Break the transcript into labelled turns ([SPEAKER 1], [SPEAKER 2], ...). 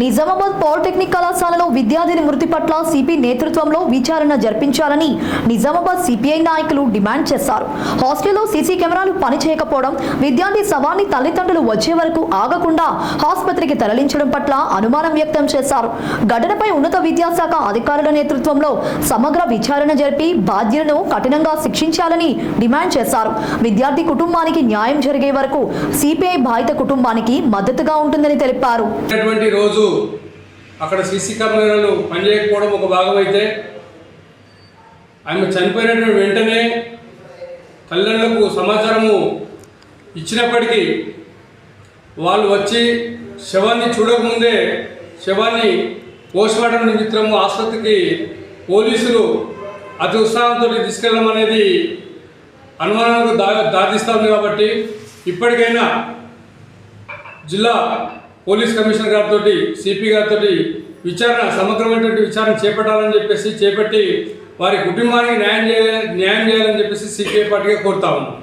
[SPEAKER 1] Nizamabad polytechnic కళాశాలలో విద్యార్థిని మృతి పట్ల సిపి నేతృత్వంలో విచారణ జరిపించాలని నిజామాబాద్ సిపిఐ నాయకులు డిమాండ్ చేశారు. హాస్టల్లో సీసీ కెమెరాలు పనిచేయకపోవడం, విద్యార్థి శవాన్ని తల్లిదండ్రులు వచ్చే వరకు ఆగకుండా ఆసుపత్రికి తరలించడం పట్ల అనుమానం వ్యక్తం చేశారు. ఘటనపై ఉన్నత విద్యాశాఖ అధికారుల నేతృత్వంలో సమగ్ర విచారణ జరిపి బాధ్యులను కఠినంగా శిక్షించాలని డిమాండ్ చేశారు. విద్యార్థి కుటుంబానికి న్యాయం జరిగే వరకు సిపిఐ బాధిత కుటుంబానికి మద్దతుగా ఉంటుందని తెలిపారు.
[SPEAKER 2] అక్కడ సీసీ కెమెరాలు పనిచేయకపోవడం ఒక భాగం అయితే, ఆమె చనిపోయిన వెంటనే తల్లిదండ్రులకు సమాచారము ఇచ్చినప్పటికీ వాళ్ళు వచ్చి శవాన్ని చూడకముందే శవాన్ని పోస్ట్మార్టం నిమిత్తము ఆసుపత్రికి పోలీసులు అతి ఉత్సాహంతో తీసుకెళ్ళడం అనేది అనుమానాలకు దారితీస్తూ ఉంది. కాబట్టి ఇప్పటికైనా జిల్లా పోలీస్ కమిషనర్ గారితో, సిపి గారితో సమగ్రమైనటువంటి విచారణ చేపట్టాలని చెప్పేసి చేపట్టి వారి కుటుంబానికి న్యాయం చేయాలని చెప్పేసి సిపిఐ పార్టీగా కోరుతా ఉన్నాం.